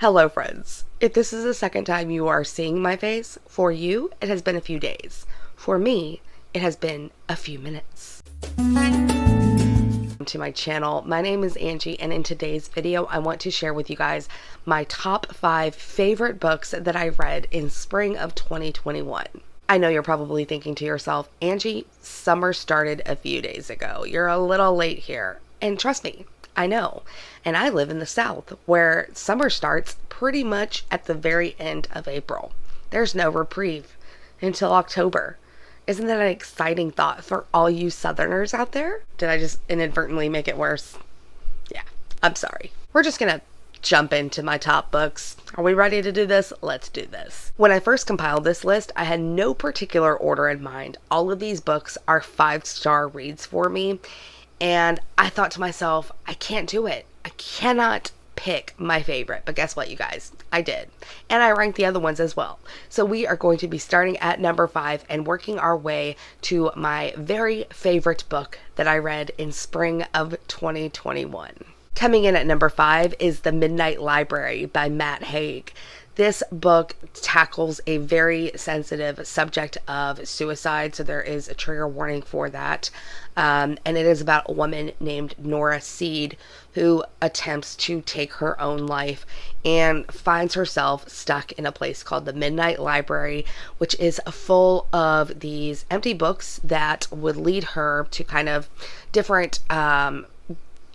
Hello, friends. If this is the second time you are seeing my face, for you, it has been a few days. For me, it has been a few minutes. To my channel, my name is Angie, and in today's video, I want to share with you guys my top 5 favorite books that I read in spring of 2021. I know you're probably thinking to yourself, Angie, summer started a few days ago. You're a little late here. And trust me, I know. And I live in the South, where summer starts pretty much at the very end of April. There's no reprieve until October. Isn't that an exciting thought for all you Southerners out there? Did I just inadvertently make it worse? Yeah, I'm sorry. We're just gonna jump into my top books. Are we ready to do this? Let's do this. When I first compiled this list, I had no particular order in mind. All of these books are 5-star reads for me. And I thought to myself, I can't do it. I cannot pick my favorite. But guess what, you guys? I did. And I ranked the other ones as well. So we are going to be starting at number 5 and working our way to my very favorite book that I read in spring of 2021. Coming in at number 5 is The Midnight Library by Matt Haig. This book tackles a very sensitive subject of suicide, so there is a trigger warning for that. And it is about a woman named Nora Seed who attempts to take her own life and finds herself stuck in a place called the Midnight Library, which is full of these empty books that would lead her to kind of different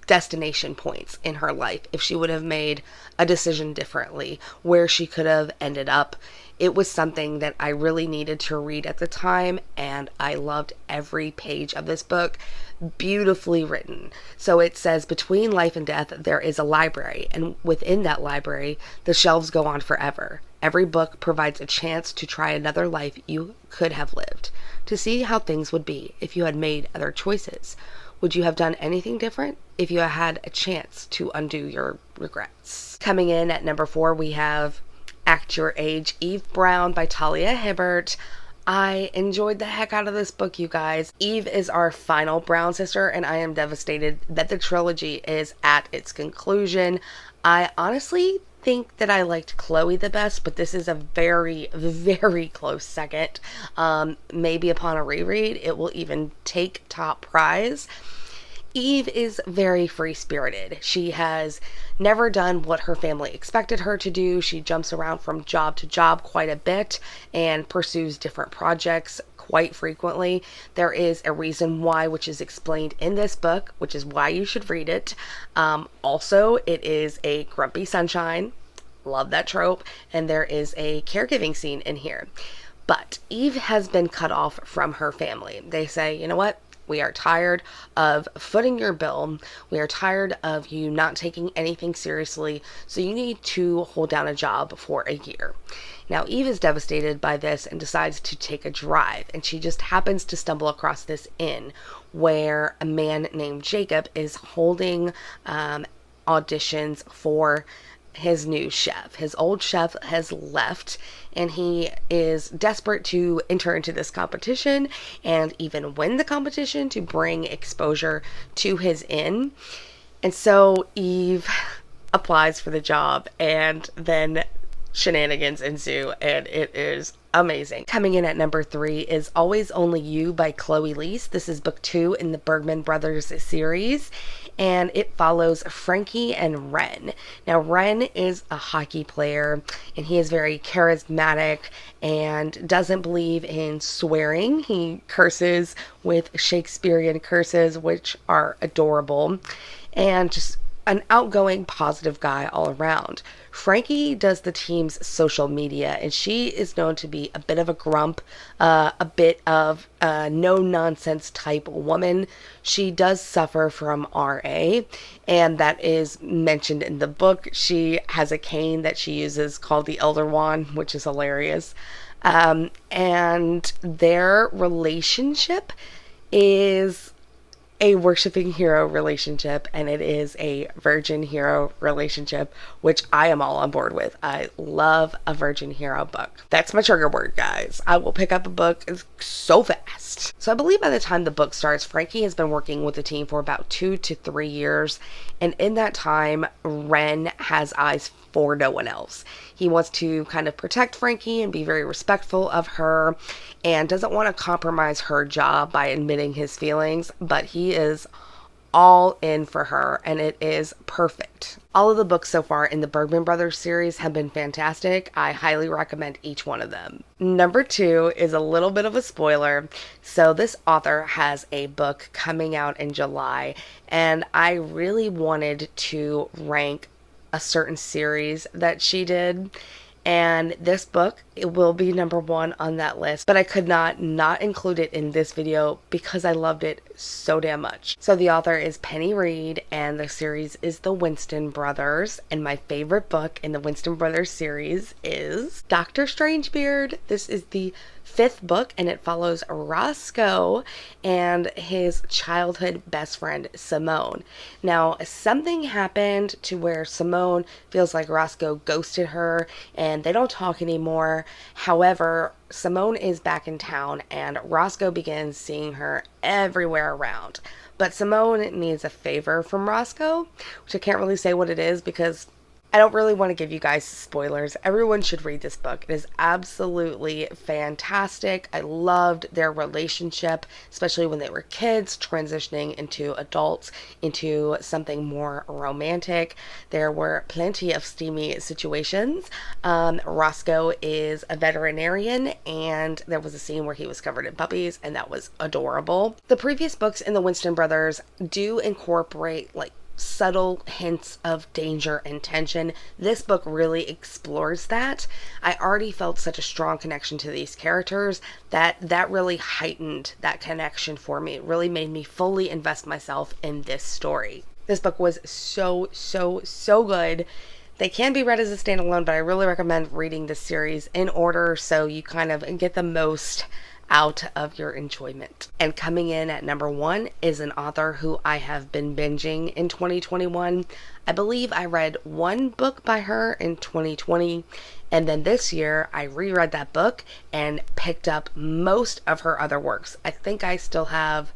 destination points in her life if she would have made a decision differently, where she could have ended up. It was something that I really needed to read at the time, and I loved every page of this book. Beautifully written. So it says, between life and death, there is a library, and within that library, the shelves go on forever. Every book provides a chance to try another life you could have lived, to see how things would be if you had made other choices. Would you have done anything different if you had a chance to undo your regrets? Coming in at number 4, we have Act Your Age, Eve Brown by Talia Hibbert. I enjoyed the heck out of this book, you guys. Eve is our final Brown sister, and I am devastated that the trilogy is at its conclusion. I honestly think that I liked Chloe the best, but this is a very, very close second. Maybe upon a reread, it will even take top prize. Eve is very free-spirited. She has never done what her family expected her to do. She jumps around from job to job quite a bit and pursues different projects quite frequently. There is a reason why, which is explained in this book, which is why you should read it. Also, it is a grumpy sunshine. Love that trope. And there is a caregiving scene in here. But Eve has been cut off from her family. They say, you know what? We are tired of footing your bill. We are tired of you not taking anything seriously. So you need to hold down a job for a year. Now, Eve is devastated by this and decides to take a drive. And she just happens to stumble across this inn where a man named Jacob is holding auditions for his new chef. His old chef has left, and he is desperate to enter into this competition and even win the competition to bring exposure to his inn. And so Eve applies for the job, and then shenanigans ensue, and it is amazing. Coming in at number 3 is Always Only You by Chloe Leese. This is book 2 in the Bergman Brothers series, and it follows Frankie and Ren. Now, Ren is a hockey player, and he is very charismatic and doesn't believe in swearing. He curses with Shakespearean curses, which are adorable, and just an outgoing, positive guy all around. Frankie does the team's social media, and she is known to be a bit of a grump, a bit of a no-nonsense type woman. She does suffer from RA, and that is mentioned in the book. She has a cane that she uses called the Elder Wand, which is hilarious. And their relationship is a worshiping hero relationship, and it is a virgin hero relationship, which I am all on board with. I love a virgin hero book. That's my trigger word, guys. I will pick up a book so fast. So I believe by the time the book starts, Frankie has been working with the team for about 2 to 3 years, and in that time, Ren has eyes for no one else. He wants to kind of protect Frankie and be very respectful of her, and doesn't want to compromise her job by admitting his feelings, but he is all in for her, and it is perfect. All of the books so far in the Bergman Brothers series have been fantastic. I highly recommend each one of them. Number 2 is a little bit of a spoiler. So this author has a book coming out in July, and I really wanted to rank a certain series that she did, and this book, it will be number 1 on that list, but I could not include it in this video because I loved it so damn much. So the author is Penny Reed, and the series is the Winston Brothers, and my favorite book in the Winston Brothers series is Dr. Strangebeard. This is the 5th book, and it follows Roscoe and his childhood best friend Simone. Now, something happened to where Simone feels like Roscoe ghosted her and they don't talk anymore. However, Simone is back in town and Roscoe begins seeing her everywhere around. But Simone needs a favor from Roscoe, which I can't really say what it is because I don't really want to give you guys spoilers. Everyone should read this book. It is absolutely fantastic. I loved their relationship, especially when they were kids, transitioning into adults, into something more romantic. There were plenty of steamy situations. Roscoe is a veterinarian, and there was a scene where he was covered in puppies, and that was adorable. The previous books in the Winston Brothers do incorporate like subtle hints of danger and tension. This book really explores that. I already felt such a strong connection to these characters that really heightened that connection for me. It really made me fully invest myself in this story. This book was so good. They can be read as a standalone, but I really recommend reading this series in order so you kind of get the most out of your enjoyment. And coming in at number 1 is an author who I have been binging in 2021. I believe I read 1 book by her in 2020, and then this year I reread that book and picked up most of her other works. I think I still have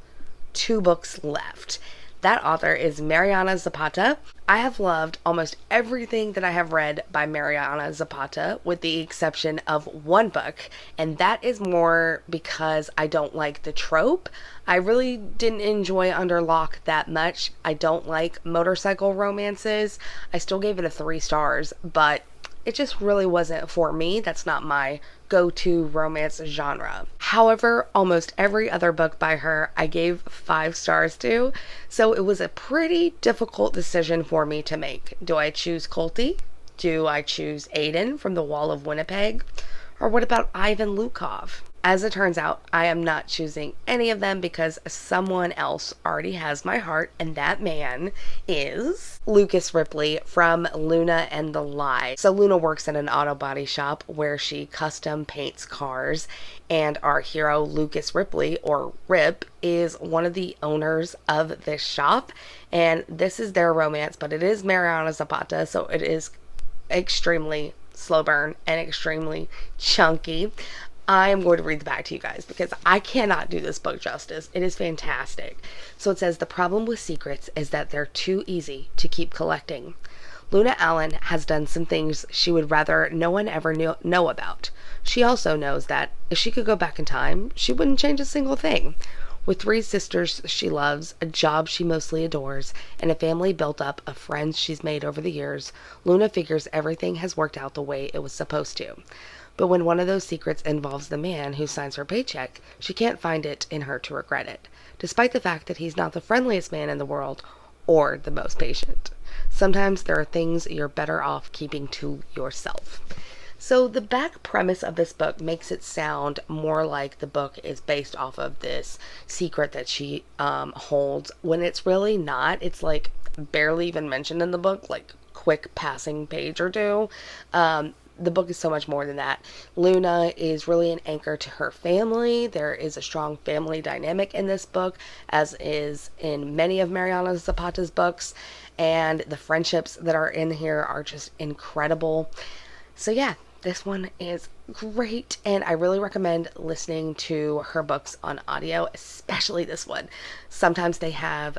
2 books left. That author is Mariana Zapata. I have loved almost everything that I have read by Mariana Zapata, with the exception of 1 book, and that is more because I don't like the trope. I really didn't enjoy Under Lock that much. I don't like motorcycle romances. I still gave it a 3 stars, but it just really wasn't for me. That's not my go-to romance genre. However, almost every other book by her I gave 5 stars to, so it was a pretty difficult decision for me to make. Do I choose Colty? Do I choose Aiden from The Wall of Winnipeg? Or what about Ivan Lukov? As it turns out, I am not choosing any of them because someone else already has my heart, and that man is Lucas Ripley from Luna and the Lie. So Luna works in an auto body shop where she custom paints cars, and our hero Lucas Ripley, or Rip, is one of the owners of this shop, and this is their romance, but it is Mariana Zapata, so it is extremely slow burn and extremely chunky. I am going to read the back to you guys because I cannot do this book justice. It is fantastic. So it says, the problem with secrets is that they're too easy to keep collecting. Luna Allen has done some things she would rather no one ever know about. She also knows that if she could go back in time, she wouldn't change a single thing. With 3 sisters she loves, a job she mostly adores, and a family built up of friends she's made over the years, Luna figures everything has worked out the way it was supposed to. But when one of those secrets involves the man who signs her paycheck, she can't find it in her to regret it, despite the fact that he's not the friendliest man in the world or the most patient. Sometimes there are things you're better off keeping to yourself. So the back premise of this book makes it sound more like the book is based off of this secret that she holds, when it's really not. It's like barely even mentioned in the book, like quick passing page or 2. the book is so much more than that. Luna is really an anchor to her family. There is a strong family dynamic in this book, as is in many of Mariana Zapata's books, and the friendships that are in here are just incredible. So yeah, this one is great, and I really recommend listening to her books on audio, especially this one. Sometimes they have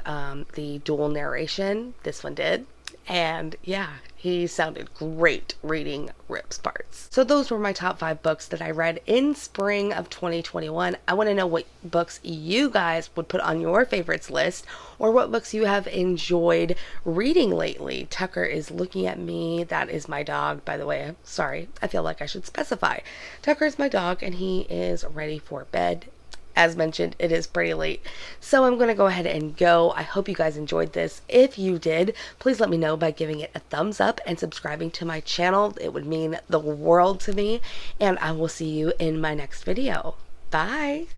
the dual narration. This one did. And yeah, he sounded great reading Rip's parts. So those were my top 5 books that I read in spring of 2021. I want to know what books you guys would put on your favorites list, or what books you have enjoyed reading lately. Tucker is looking at me. That is my dog, by the way. Sorry, I feel like I should specify. Tucker is my dog, and he is ready for bed. As mentioned, it is pretty late, so I'm going to go ahead and go. I hope you guys enjoyed this. If you did, please let me know by giving it a thumbs up and subscribing to my channel. It would mean the world to me, and I will see you in my next video. Bye!